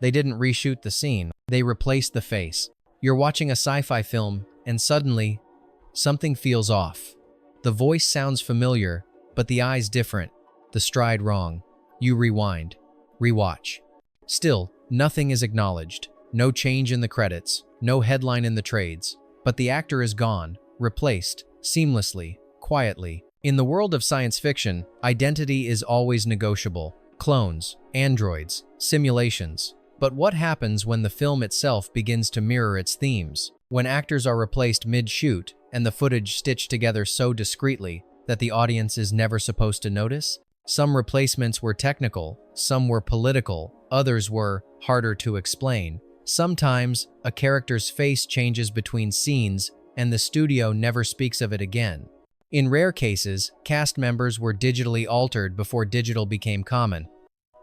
They didn't reshoot the scene, they replaced the face. You're watching a sci-fi film, and suddenly, something feels off. The voice sounds familiar, but the eyes different, the stride wrong. You rewind, rewatch. Still, nothing is acknowledged. No change in the credits, no headline in the trades. But the actor is gone, replaced, seamlessly, quietly. In the world of science fiction, identity is always negotiable. Clones, androids, simulations. But what happens when the film itself begins to mirror its themes? When actors are replaced mid-shoot and the footage stitched together so discreetly that the audience is never supposed to notice? Some replacements were technical, some were political, others were harder to explain. Sometimes, a character's face changes between scenes and the studio never speaks of it again. In rare cases, cast members were digitally altered before digital became common.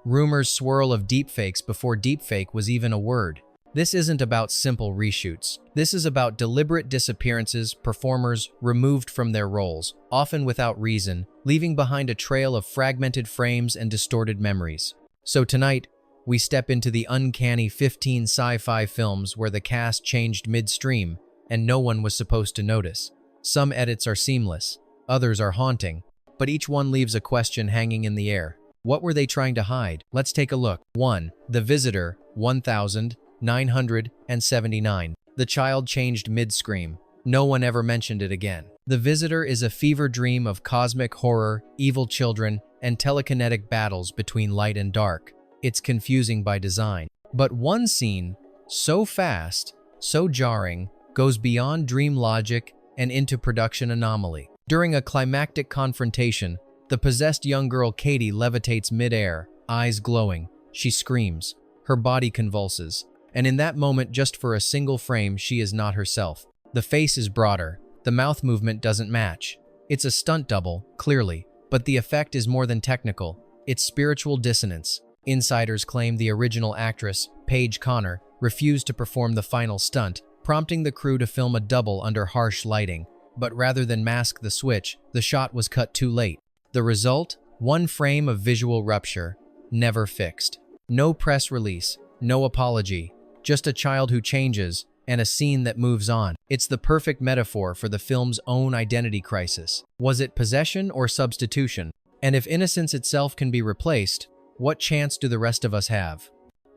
Rumors swirl of deepfakes before deepfake was even a word. This isn't about simple reshoots. This is about deliberate disappearances, performers removed from their roles, often without reason, leaving behind a trail of fragmented frames and distorted memories. So tonight, we step into the uncanny 15 sci-fi films where the cast changed midstream and no one was supposed to notice. Some edits are seamless, others are haunting, but each one leaves a question hanging in the air. What were they trying to hide? Let's take a look. 1. The Visitor, 1979. The child changed mid-scream. No one ever mentioned it again. The Visitor is a fever dream of cosmic horror, evil children, and telekinetic battles between light and dark. It's confusing by design. But one scene, so fast, so jarring, goes beyond dream logic and into production anomaly. During a climactic confrontation, the possessed young girl Katie levitates mid-air, eyes glowing. She screams. Her body convulses. And in that moment, just for a single frame, she is not herself. The face is broader. The mouth movement doesn't match. It's a stunt double, clearly, but the effect is more than technical. It's spiritual dissonance. Insiders claim the original actress, Paige Connor, refused to perform the final stunt, prompting the crew to film a double under harsh lighting. But rather than mask the switch, the shot was cut too late. The result? One frame of visual rupture, never fixed. No press release, no apology, just a child who changes and a scene that moves on. It's the perfect metaphor for the film's own identity crisis. Was it possession or substitution? And if innocence itself can be replaced, what chance do the rest of us have?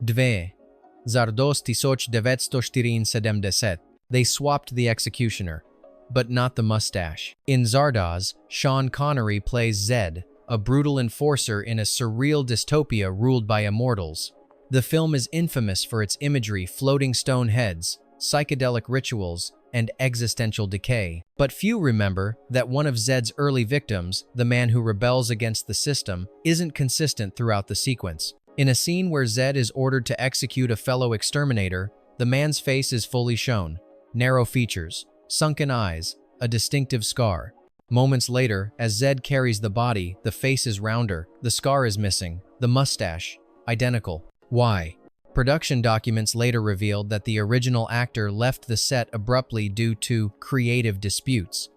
2. Zardos 1977. They swapped the executioner, but not the mustache. In Zardoz, Sean Connery plays Zed, a brutal enforcer in a surreal dystopia ruled by immortals. The film is infamous for its imagery, floating stone heads, psychedelic rituals, and existential decay. But few remember that one of Zed's early victims, the man who rebels against the system, isn't consistent throughout the sequence. In a scene where Zed is ordered to execute a fellow exterminator, the man's face is fully shown. Narrow features, sunken eyes, a distinctive scar. Moments later, as Zed carries the body, the face is rounder, the scar is missing, the mustache, identical. Why? Production documents later revealed that the original actor left the set abruptly due to creative disputes.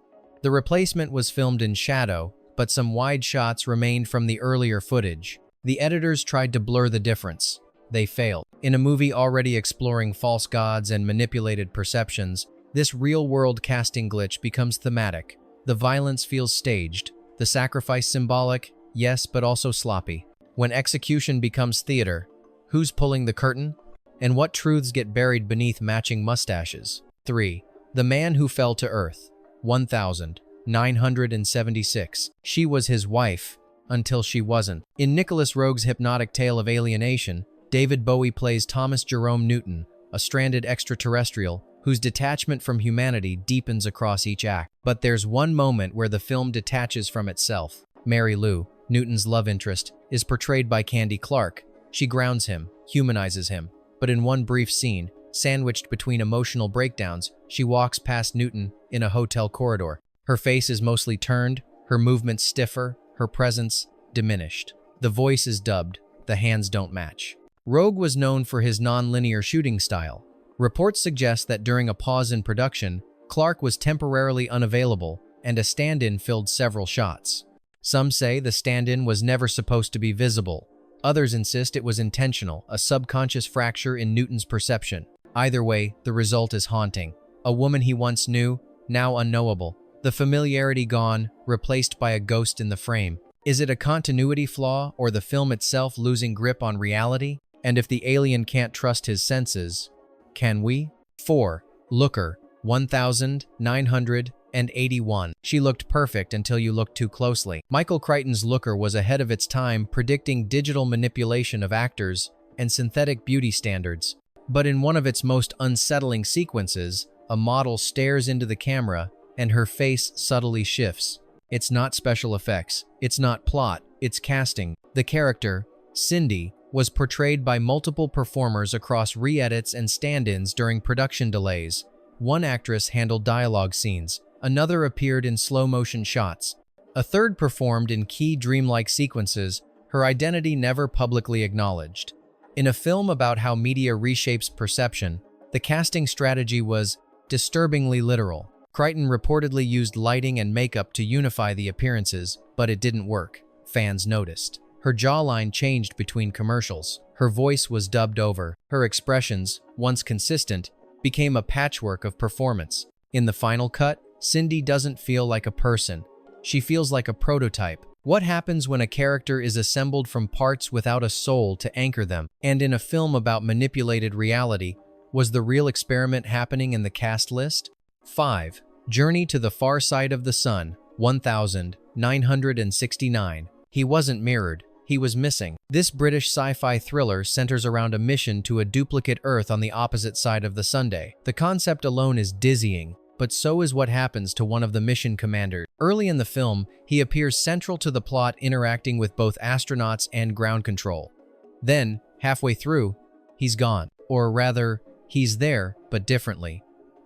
The replacement was filmed in shadow, but some wide shots remained from the earlier footage. The editors tried to blur the difference. They failed. In a movie already exploring false gods and manipulated perceptions, this real-world casting glitch becomes thematic. The violence feels staged, the sacrifice symbolic, yes, but also sloppy. When execution becomes theater, who's pulling the curtain? And what truths get buried beneath matching mustaches? 3. The Man Who Fell to Earth, 1976. She was his wife, until she wasn't. In Nicholas Roeg's hypnotic tale of alienation, David Bowie plays Thomas Jerome Newton, a stranded extraterrestrial whose detachment from humanity deepens across each act. But there's one moment where the film detaches from itself. Mary Lou, Newton's love interest, is portrayed by Candy Clark. She grounds him, humanizes him, but in one brief scene, sandwiched between emotional breakdowns, she walks past Newton in a hotel corridor. Her face is mostly turned, her movements stiffer, her presence diminished. The voice is dubbed, the hands don't match. Roeg was known for his non-linear shooting style. Reports suggest that during a pause in production, Clark was temporarily unavailable and a stand-in filled several shots. Some say the stand-in was never supposed to be visible. Others insist it was intentional, a subconscious fracture in Newton's perception. Either way, the result is haunting. A woman he once knew, now unknowable. The familiarity gone, replaced by a ghost in the frame. Is it a continuity flaw or the film itself losing grip on reality? And if the alien can't trust his senses, can we? 4. Looker, 1981. She looked perfect until you looked too closely. Michael Crichton's Looker was ahead of its time, predicting digital manipulation of actors and synthetic beauty standards. But in one of its most unsettling sequences, a model stares into the camera and her face subtly shifts. It's not special effects, it's not plot, it's casting. The character, Cindy, was portrayed by multiple performers across re-edits and stand-ins during production delays. One actress handled dialogue scenes, another appeared in slow-motion shots. A third performed in key dreamlike sequences, her identity never publicly acknowledged. In a film about how media reshapes perception, the casting strategy was disturbingly literal. Crichton reportedly used lighting and makeup to unify the appearances, but it didn't work. Fans noticed. Her jawline changed between commercials. Her voice was dubbed over. Her expressions, once consistent, became a patchwork of performance. In the final cut, Cindy doesn't feel like a person. She feels like a prototype. What happens when a character is assembled from parts without a soul to anchor them? And in a film about manipulated reality, was the real experiment happening in the cast list? 5. Journey to the Far Side of the Sun, 1969. He wasn't mirrored. He was missing. This British sci-fi thriller centers around a mission to a duplicate Earth on the opposite side of the Sunday. The concept alone is dizzying, but so is what happens to one of the mission commanders. Early in the film, he appears central to the plot, interacting with both astronauts and ground control. Then, halfway through, he's gone. Or rather, he's there, but differently.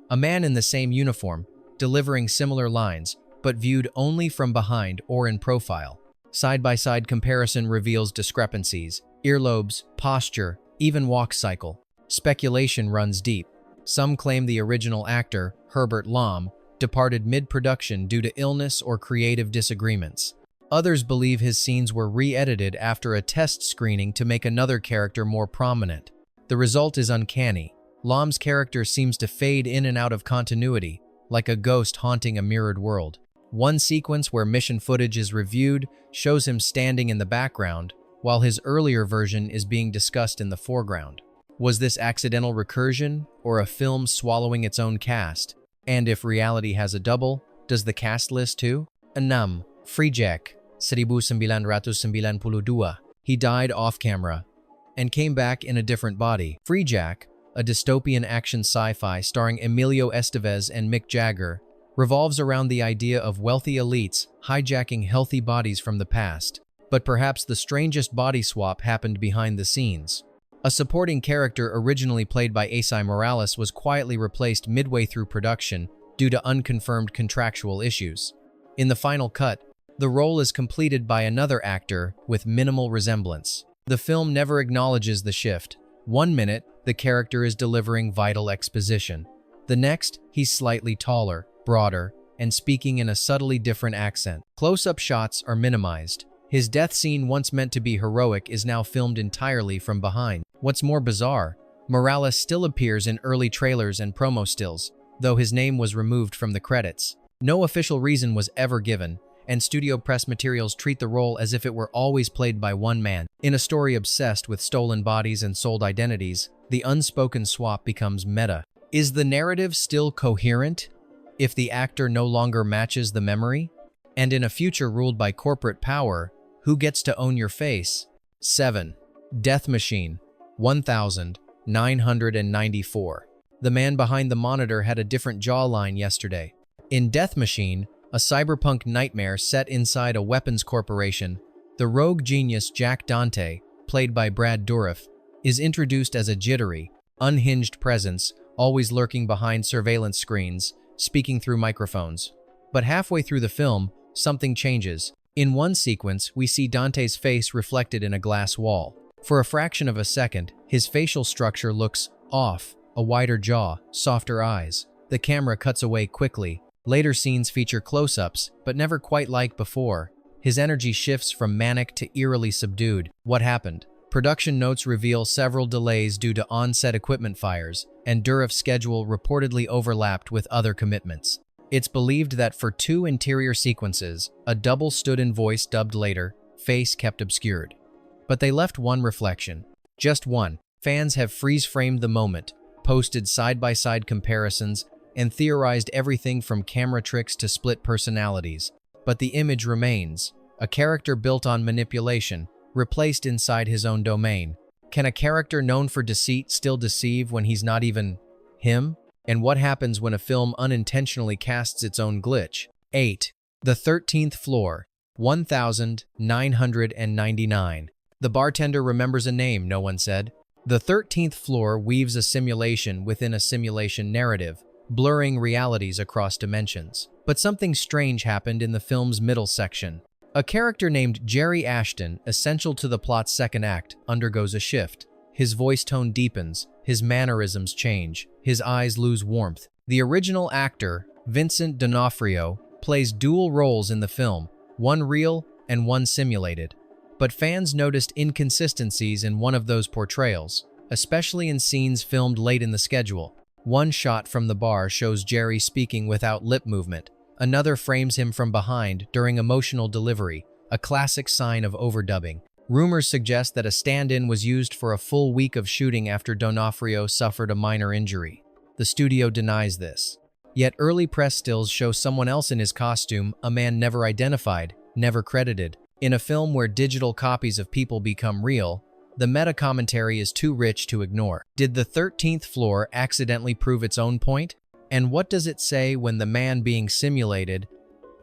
A man in the same uniform, delivering similar lines, but viewed only from behind or in profile. Side-by-side comparison reveals discrepancies, earlobes, posture, even walk cycle. Speculation runs deep. Some claim the original actor, Herbert Lom, departed mid-production due to illness or creative disagreements. Others believe his scenes were re-edited after a test screening to make another character more prominent. The result is uncanny. Lom's character seems to fade in and out of continuity, like a ghost haunting a mirrored world. One sequence where mission footage is reviewed shows him standing in the background, while his earlier version is being discussed in the foreground. Was this accidental recursion, or a film swallowing its own cast? And if reality has a double, does the cast list too? 6. Freejack, 1992. He died off-camera and came back in a different body. Freejack, a dystopian action sci-fi starring Emilio Estevez and Mick Jagger, revolves around the idea of wealthy elites hijacking healthy bodies from the past. But perhaps the strangest body swap happened behind the scenes. A supporting character originally played by Esai Morales was quietly replaced midway through production due to unconfirmed contractual issues. In the final cut, the role is completed by another actor with minimal resemblance. The film never acknowledges the shift. 1 minute, the character is delivering vital exposition. The next, he's slightly taller, broader, and speaking in a subtly different accent. Close-up shots are minimized. His death scene, once meant to be heroic, is now filmed entirely from behind. What's more bizarre, Morales still appears in early trailers and promo stills, though his name was removed from the credits. No official reason was ever given, and studio press materials treat the role as if it were always played by one man. In a story obsessed with stolen bodies and sold identities, the unspoken swap becomes meta. Is the narrative still coherent if the actor no longer matches the memory? And in a future ruled by corporate power, who gets to own your face? 7. Death Machine, 1994. The man behind the monitor had a different jawline yesterday. In Death Machine, a cyberpunk nightmare set inside a weapons corporation, the rogue genius Jack Dante, played by Brad Dourif, is introduced as a jittery, unhinged presence, always lurking behind surveillance screens, speaking through microphones. But halfway through the film, something changes. In one sequence, we see Dante's face reflected in a glass wall. For a fraction of a second, his facial structure looks off, a wider jaw, softer eyes. The camera cuts away quickly. Later scenes feature close-ups, but never quite like before. His energy shifts from manic to eerily subdued. What happened? Production notes reveal several delays due to on-set equipment fires, and Dourif's schedule reportedly overlapped with other commitments. It's believed that for 2 interior sequences, a double stood in voice dubbed later, face kept obscured. But they left one reflection. Just one. Fans have freeze-framed the moment, posted side-by-side comparisons, and theorized everything from camera tricks to split personalities. But the image remains, a character built on manipulation, replaced inside his own domain. Can a character known for deceit still deceive when he's not even him? And what happens when a film unintentionally casts its own glitch? 8. The 13th Floor, 1999. The bartender remembers a name, no one said. The 13th Floor weaves a simulation within a simulation narrative, blurring realities across dimensions. But something strange happened in the film's middle section. A character named Jerry Ashton, essential to the plot's second act, undergoes a shift. His voice tone deepens, his mannerisms change, his eyes lose warmth. The original actor, Vincent D'Onofrio, plays dual roles in the film, one real and one simulated. But fans noticed inconsistencies in one of those portrayals, especially in scenes filmed late in the schedule. One shot from the bar shows Jerry speaking without lip movement. Another frames him from behind during emotional delivery, a classic sign of overdubbing. Rumors suggest that a stand-in was used for a full week of shooting after D'Onofrio suffered a minor injury. The studio denies this. Yet early press stills show someone else in his costume, a man never identified, never credited. In a film where digital copies of people become real, the meta-commentary is too rich to ignore. Did the 13th Floor accidentally prove its own point? And what does it say when the man being simulated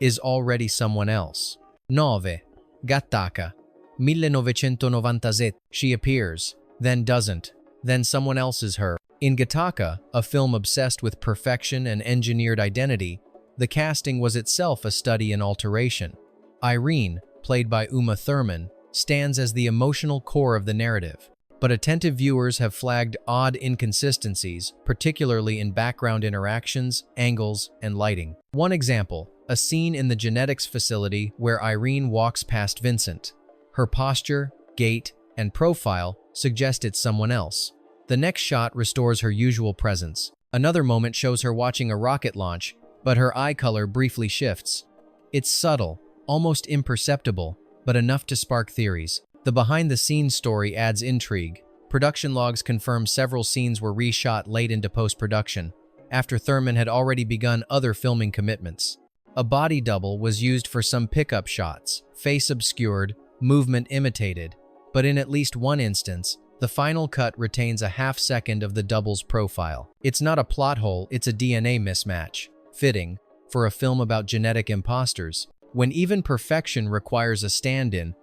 is already someone else? 9. Gattaca, 1997. She appears, then doesn't, then someone else is her. In Gattaca, a film obsessed with perfection and engineered identity, the casting was itself a study in alteration. Irene, played by Uma Thurman, stands as the emotional core of the narrative. But attentive viewers have flagged odd inconsistencies, particularly in background interactions, angles, and lighting. One example, a scene in the genetics facility where Irene walks past Vincent. Her posture, gait, and profile suggest it's someone else. The next shot restores her usual presence. Another moment shows her watching a rocket launch, but her eye color briefly shifts. It's subtle, almost imperceptible, but enough to spark theories. The behind-the-scenes story adds intrigue. Production logs confirm several scenes were reshot late into post-production, after Thurman had already begun other filming commitments. A body double was used for some pickup shots, face obscured, movement imitated, but in at least one instance, the final cut retains a half-second of the double's profile. It's not a plot hole, it's a DNA mismatch. Fitting, for a film about genetic imposters. When even perfection requires a stand-in,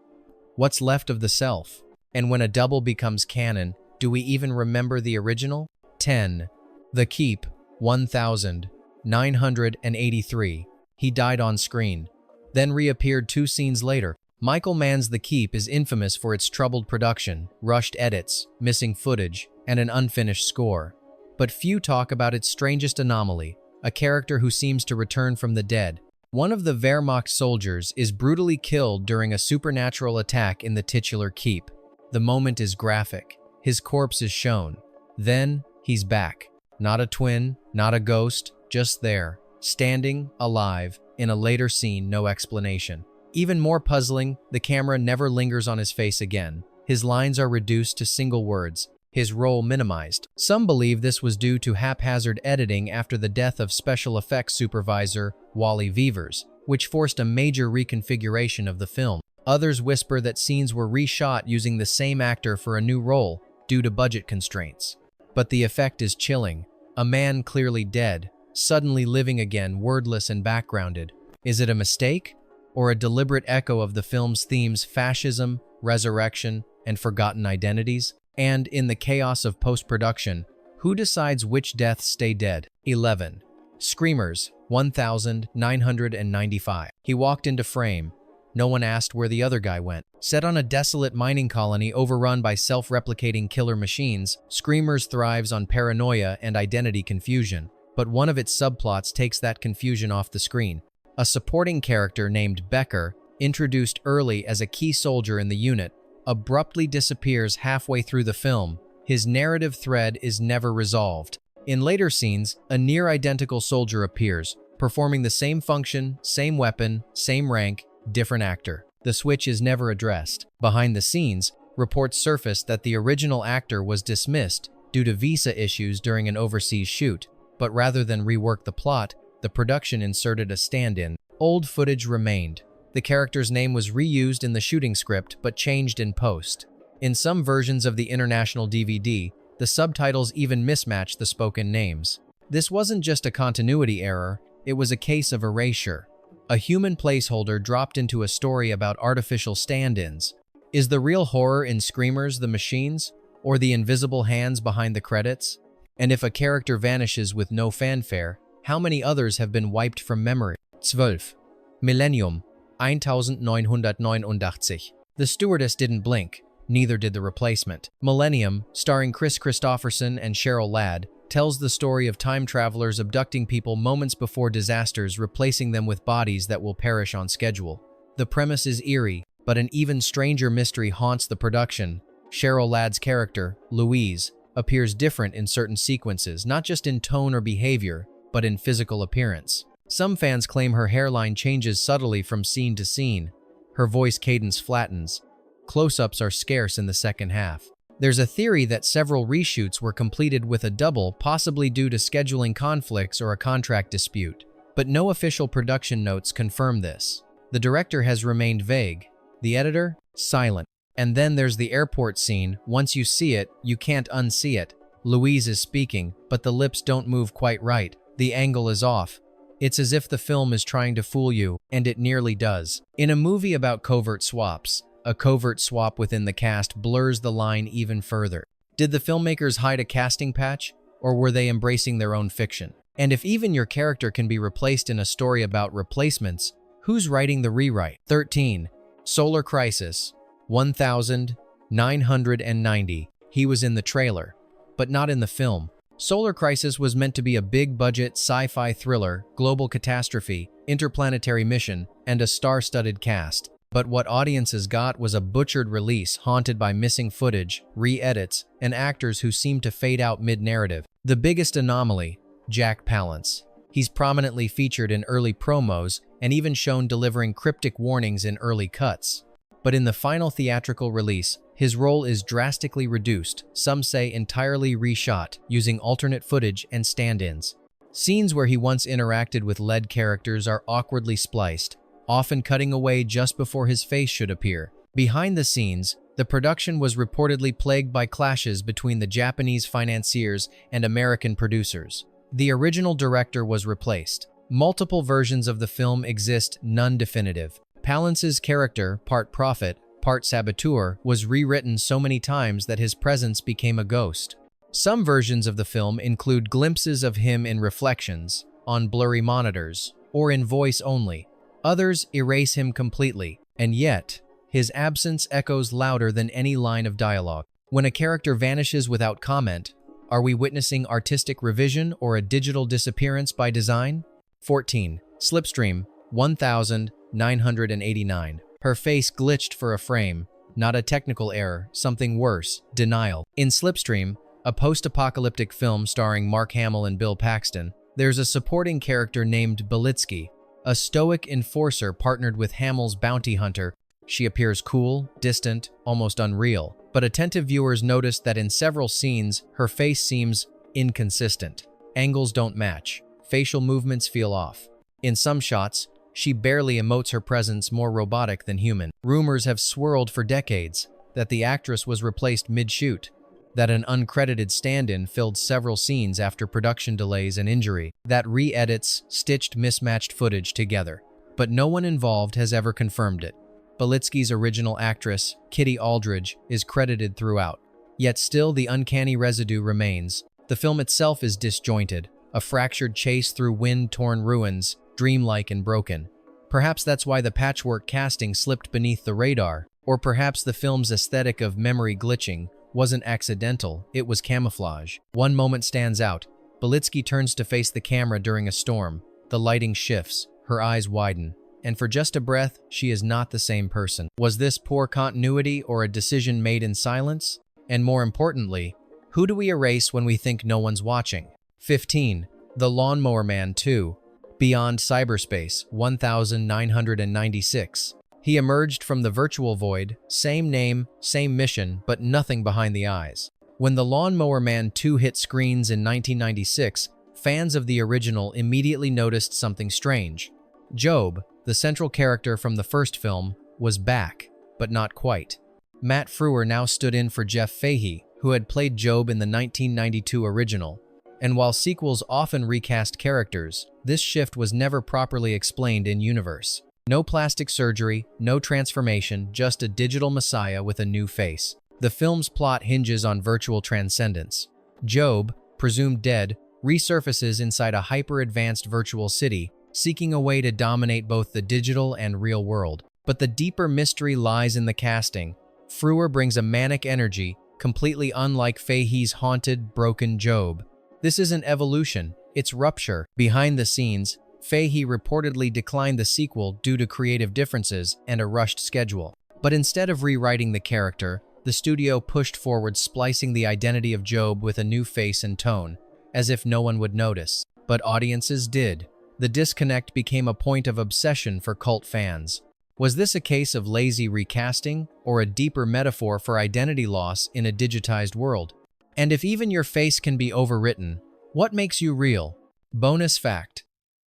what's left of the self? And when a double becomes canon, do we even remember the original? 10. The Keep, 1983. He died on screen, then reappeared 2 scenes later. Michael Mann's The Keep is infamous for its troubled production, rushed edits, missing footage, and an unfinished score. But few talk about its strangest anomaly, a character who seems to return from the dead. One of the Wehrmacht soldiers is brutally killed during a supernatural attack in the titular keep. The moment is graphic. His corpse is shown. Then, he's back. Not a twin, not a ghost, just there, standing, alive. In a later scene, no explanation. Even more puzzling, the camera never lingers on his face again. His lines are reduced to single words, his role minimized. Some believe this was due to haphazard editing after the death of special effects supervisor Wally Vevers, which forced a major reconfiguration of the film. Others whisper that scenes were reshot using the same actor for a new role due to budget constraints. But the effect is chilling. A man clearly dead, suddenly living again, wordless and backgrounded. Is it a mistake? Or a deliberate echo of the film's themes: fascism, resurrection, and forgotten identities? And in the chaos of post-production, who decides which deaths stay dead? 11. Screamers, 1995. He walked into frame. No one asked where the other guy went. Set on a desolate mining colony overrun by self-replicating killer machines, Screamers thrives on paranoia and identity confusion. But one of its subplots takes that confusion off the screen. A supporting character named Becker, introduced early as a key soldier in the unit, abruptly disappears halfway through the film. His narrative thread is never resolved. In later scenes, a near-identical soldier appears, performing the same function, same weapon, same rank, different actor. The switch is never addressed. Behind the scenes, reports surfaced that the original actor was dismissed due to visa issues during an overseas shoot, but rather than rework the plot, the production inserted a stand-in. Old footage remained. The character's name was reused in the shooting script but changed in post. In some versions of the international DVD, the subtitles even mismatched the spoken names. This wasn't just a continuity error, it was a case of erasure. A human placeholder dropped into a story about artificial stand-ins. Is the real horror in Screamers the machines, or the invisible hands behind the credits? And if a character vanishes with no fanfare, how many others have been wiped from memory? 12. Millennium, 1989. The stewardess didn't blink, neither did the replacement. Millennium, starring Chris Christopherson and Cheryl Ladd, tells the story of time travelers abducting people moments before disasters, replacing them with bodies that will perish on schedule. The premise is eerie, but an even stranger mystery haunts the production. Cheryl Ladd's character, Louise, appears different in certain sequences, not just in tone or behavior, but in physical appearance. Some fans claim her hairline changes subtly from scene to scene. Her voice cadence flattens. Close-ups are scarce in the second half. There's a theory that several reshoots were completed with a double, possibly due to scheduling conflicts or a contract dispute. But no official production notes confirm this. The director has remained vague. The editor? Silent. And then there's the airport scene. Once you see it, you can't unsee it. Louise is speaking, but the lips don't move quite right. The angle is off. It's as if the film is trying to fool you, and it nearly does. In a movie about covert swaps, a covert swap within the cast blurs the line even further. Did the filmmakers hide a casting patch, or were they embracing their own fiction? And if even your character can be replaced in a story about replacements, who's writing the rewrite? 13. Solar Crisis, 1990. He was in the trailer, but not in the film. Solar Crisis was meant to be a big-budget sci-fi thriller, global catastrophe, interplanetary mission, and a star-studded cast. But what audiences got was a butchered release haunted by missing footage, re-edits, and actors who seemed to fade out mid-narrative. The biggest anomaly, Jack Palance. He's prominently featured in early promos and even shown delivering cryptic warnings in early cuts. But in the final theatrical release, his role is drastically reduced, some say entirely reshot, using alternate footage and stand-ins. Scenes where he once interacted with lead characters are awkwardly spliced, often cutting away just before his face should appear. Behind the scenes, the production was reportedly plagued by clashes between the Japanese financiers and American producers. The original director was replaced. Multiple versions of the film exist, none definitive. Palance's character, part prophet, part saboteur, was rewritten so many times that his presence became a ghost. Some versions of the film include glimpses of him in reflections, on blurry monitors, or in voice only. Others erase him completely, and yet, his absence echoes louder than any line of dialogue. When a character vanishes without comment, are we witnessing artistic revision or a digital disappearance by design? 14. Slipstream, 1989. Her face glitched for a frame. Not a technical error, something worse, denial. In Slipstream, a post-apocalyptic film starring Mark Hamill and Bill Paxton, there's a supporting character named Belitsky, a stoic enforcer partnered with Hamill's bounty hunter. She appears cool, distant, almost unreal. But attentive viewers notice that in several scenes, her face seems inconsistent. Angles don't match. Facial movements feel off. In some shots, she barely emotes, her presence more robotic than human. Rumors have swirled for decades that the actress was replaced mid-shoot, that an uncredited stand-in filled several scenes after production delays and injury, that re-edits stitched mismatched footage together. But no one involved has ever confirmed it. Belitsky's original actress, Kitty Aldridge, is credited throughout. Yet still the uncanny residue remains. The film itself is disjointed, a fractured chase through wind-torn ruins, dreamlike and broken. Perhaps that's why the patchwork casting slipped beneath the radar, or perhaps the film's aesthetic of memory glitching wasn't accidental, it was camouflage. One moment stands out. Belitsky turns to face the camera during a storm. The lighting shifts, her eyes widen. and for just a breath, she is not the same person. Was this poor continuity or a decision made in silence? And more importantly, who do we erase when we think no one's watching? 15. The Lawnmower Man 2. Beyond Cyberspace, 1996. He emerged from the virtual void, same name, same mission, but nothing behind the eyes. When The Lawnmower Man 2 hit screens in 1996, fans of the original immediately noticed something strange. Job, the central character from the first film, was back, but not quite. Matt Frewer now stood in for Jeff Fahey, who had played Job in the 1992 original. And while sequels often recast characters, this shift was never properly explained in-universe. No plastic surgery, no transformation, just a digital messiah with a new face. The film's plot hinges on virtual transcendence. Job, presumed dead, resurfaces inside a hyper-advanced virtual city, seeking a way to dominate both the digital and real world. But the deeper mystery lies in the casting. Frewer brings a manic energy, completely unlike Fahey's haunted, broken Job. This isn't evolution, it's rupture. Behind the scenes, Fahey reportedly declined the sequel due to creative differences and a rushed schedule. But instead of rewriting the character, the studio pushed forward splicing the identity of Job with a new face and tone, as if no one would notice. But audiences did. The disconnect became a point of obsession for cult fans. Was this a case of lazy recasting, or a deeper metaphor for identity loss in a digitized world? And if even your face can be overwritten, what makes you real? Bonus fact: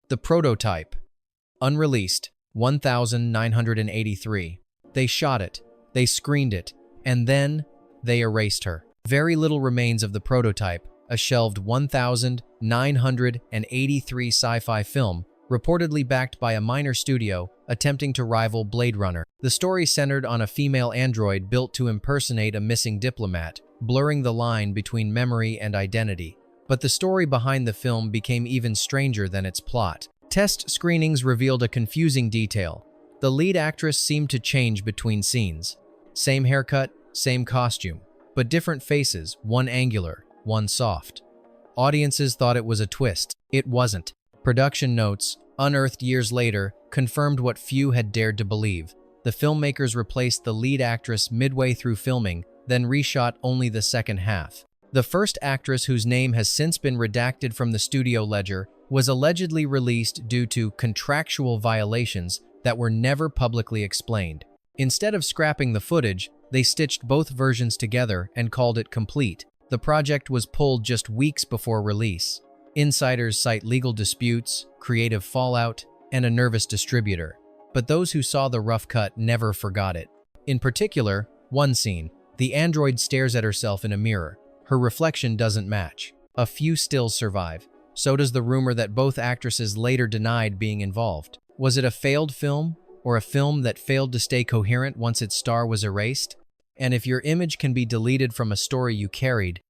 the prototype. Unreleased, 1983. They shot it, they screened it, and then they erased her. Very little remains of the prototype, a shelved 1983 sci-fi film, reportedly backed by a minor studio attempting to rival Blade Runner. The story centered on a female android built to impersonate a missing diplomat, blurring the line between memory and identity. But the story behind the film became even stranger than its plot. Test screenings revealed a confusing detail. The lead actress seemed to change between scenes. Same haircut, same costume, but different faces, one angular, one soft. Audiences thought it was a twist. It wasn't. Production notes, unearthed years later, confirmed what few had dared to believe. The filmmakers replaced the lead actress midway through filming, then reshot only the second half. The first actress, whose name has since been redacted from the studio ledger, was allegedly released due to contractual violations that were never publicly explained. Instead of scrapping the footage, they stitched both versions together and called it complete. The project was pulled just weeks before release. Insiders cite legal disputes, creative fallout, and a nervous distributor. But those who saw the rough cut never forgot it. In particular, one scene, the android stares at herself in a mirror. Her reflection doesn't match. A few stills survive. So does the rumor that both actresses later denied being involved. Was it a failed film, or a film that failed to stay coherent once its star was erased? And if your image can be deleted from a story you carried,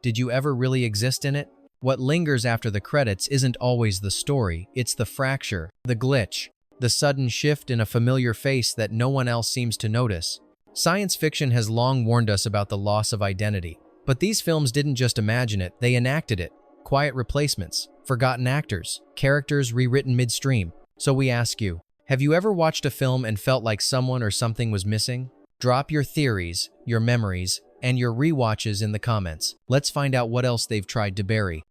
did you ever really exist in it? What lingers after the credits isn't always the story, it's the fracture, the glitch, the sudden shift in a familiar face that no one else seems to notice. Science fiction has long warned us about the loss of identity. But these films didn't just imagine it, they enacted it. Quiet replacements, forgotten actors, characters rewritten midstream. So we ask you, have you ever watched a film and felt like someone or something was missing? Drop your theories, your memories, and your rewatches in the comments. Let's find out what else they've tried to bury.